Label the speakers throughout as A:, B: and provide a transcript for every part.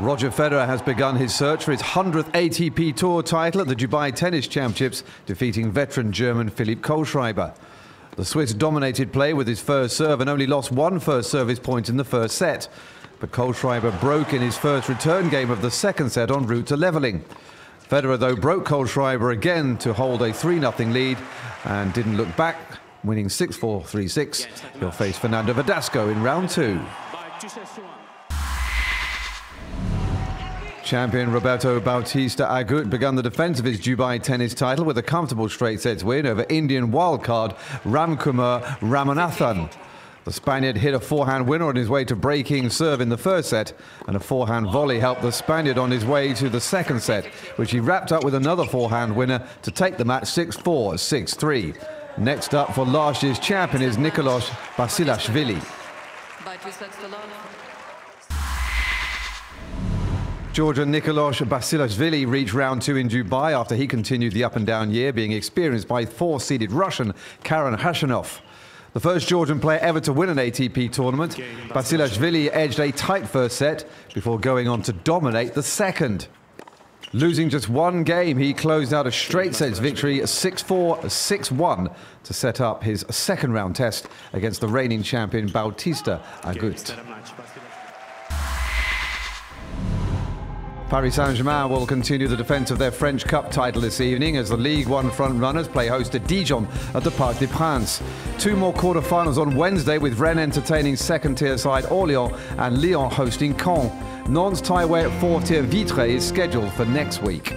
A: Roger Federer has begun his search for his 100th ATP Tour title at the Dubai Tennis Championships, defeating veteran German Philipp Kohlschreiber. The Swiss dominated play with his first serve and only lost one first service point in the first set. But Kohlschreiber broke in his first return game of the second set en route to levelling. Federer, though, broke Kohlschreiber again to hold a 3-0 lead and didn't look back, winning 6-4, 3-6. He'll face Fernando Verdasco in round 2. Champion Roberto Bautista Agut begun the defence of his Dubai tennis title with a comfortable straight sets win over Indian wildcard Ramkumar Ramanathan. The Spaniard hit a forehand winner on his way to breaking serve in the first set, and a forehand volley helped the Spaniard on his way to the second set, which he wrapped up with another forehand winner to take the match 6-4, 6-3. Next up for last year's champion is Nicolas Basilashvili. Georgian Nicolas Basilashvili reached round 2 in Dubai after he continued the up-and-down year, being experienced by 4-seeded Russian Karen Khachanov. The first Georgian player ever to win an ATP tournament, Basilashvili edged a tight first set before going on to dominate the second. Losing just one game, he closed out a straight sets victory 6-4, 6-1 to set up his second round test against the reigning champion Bautista Agut. Paris Saint-Germain will continue the defence of their French Cup title this evening as the Ligue 1 front-runners play host to Dijon at the Parc des Princes. Two more quarter-finals on Wednesday, with Rennes entertaining second-tier side Orléans and Lyon hosting Caen. Nantes tieway at fourth-tier Vitré is scheduled for next week.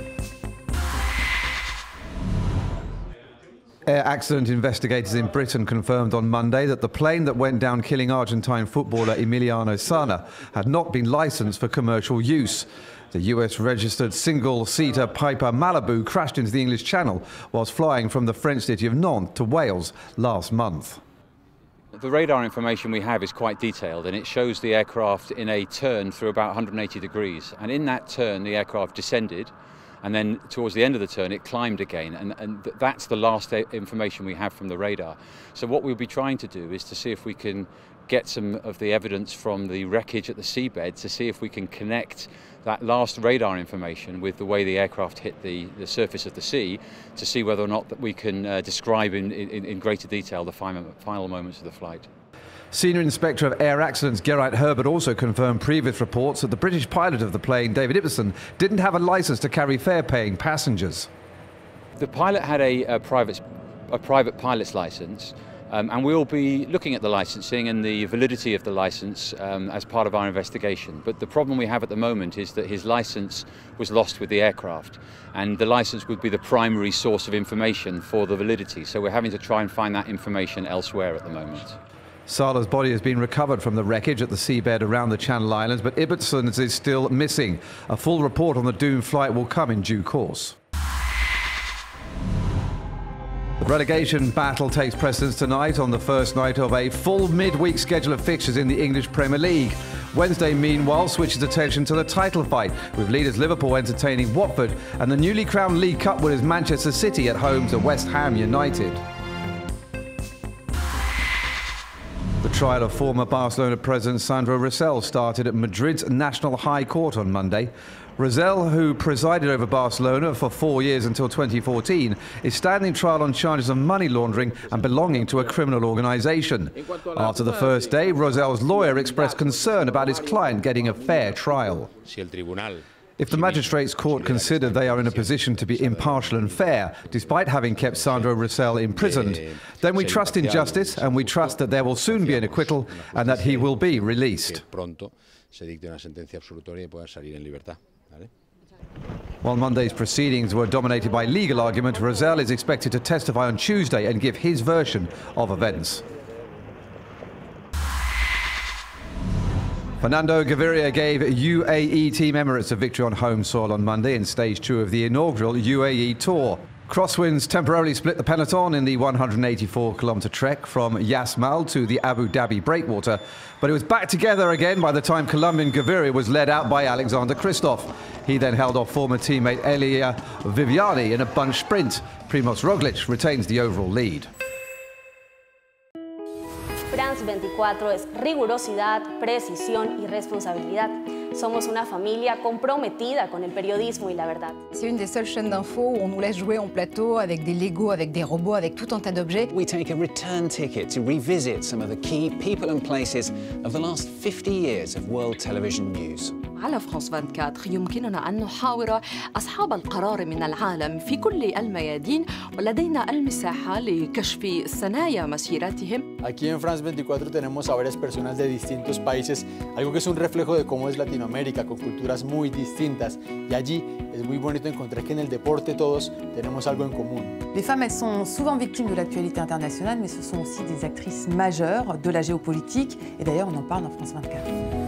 A: Air accident investigators in Britain confirmed on Monday that the plane that went down killing Argentine footballer Emiliano Sala had not been licensed for commercial use. The US-registered single-seater Piper Malibu crashed into the English Channel whilst flying from the French city of Nantes to Wales last month.
B: The radar information we have is quite detailed, and it shows the aircraft in a turn through about 180 degrees. And in that turn, the aircraft descended, and then towards the end of the turn, it climbed again. And that's the last information we have from the radar. So what we'll be trying to do is to see if we can get some of the evidence from the wreckage at the seabed to see if we can connect that last radar information with the way the aircraft hit the surface of the sea, to see whether or not that we can describe in greater detail the final moments of the flight.
A: Senior Inspector of Air Accidents Geraint Herbert also confirmed previous reports that the British pilot of the plane, David Ibbotson, didn't have a licence to carry fare-paying passengers.
B: The pilot had a private pilot's licence. And we'll be looking at the licensing and the validity of the license as part of our investigation. But the problem we have at the moment is that his license was lost with the aircraft, and the license would be the primary source of information for the validity. So we're having to try and find that information elsewhere at the moment.
A: Sala's body has been recovered from the wreckage at the seabed around the Channel Islands, but Ibbotson's is still missing. A full report on the doomed flight will come in due course. The relegation battle takes precedence tonight on the first night of a full midweek schedule of fixtures in the English Premier League. Wednesday, meanwhile, switches attention to the title fight, with leaders Liverpool entertaining Watford and the newly crowned League Cup winners Manchester City at home to West Ham United. The trial of former Barcelona president Sandro Rosell started at Madrid's National High Court on Monday. Rosell, who presided over Barcelona for 4 years until 2014, is standing trial on charges of money laundering and belonging to a criminal organisation. After the first day, Rosell's lawyer expressed concern about his client getting a fair trial. If the magistrates' court consider they are in a position to be impartial and fair, despite having kept Sandro Rosell imprisoned, then we trust in justice, and we trust that there will soon be an acquittal and that he will be released. While Monday's proceedings were dominated by legal argument, Rosell is expected to testify on Tuesday and give his version of events. Fernando Gaviria gave UAE Team Emirates a victory on home soil on Monday in stage 2 of the inaugural UAE Tour. Crosswinds temporarily split the peloton in the 184-kilometre trek from Yas Mal to the Abu Dhabi breakwater, but it was back together again by the time Colombian Gaviria was led out by Alexander Kristoff. He then held off former teammate Elia Viviani in a bunch sprint. Primoz Roglic retains the overall lead.
C: France 24 es rigurosidad, precisión y responsabilidad. Somos una familia comprometida con el periodismo y la verdad.
D: C'est une des seules chaînes d'infos où on nous laisse jouer en plateau avec des Legos, avec des robots, avec tout un tas d'objets.
E: We take a return ticket to revisit some of the key people and places of the last 50 years of world television news.
F: على فرانس 24 يمكننا أن نحاور أصحاب القرار من العالم في كل الميادين ولدينا المساحة لكشف ثنايا مسيرتهم.
G: Aquí en France 24 tenemos a varias personas de distintos países, algo que es un reflejo de cómo es Latinoamérica, con culturas muy distintas. Y allí es muy bonito encontrar que en el deporte todos tenemos algo en común.
H: Les femmes, elles sont souvent victimes de l'actualité internationale, mais ce sont aussi des actrices majeures de la géopolitique. Et d'ailleurs, on en parle dans France 24.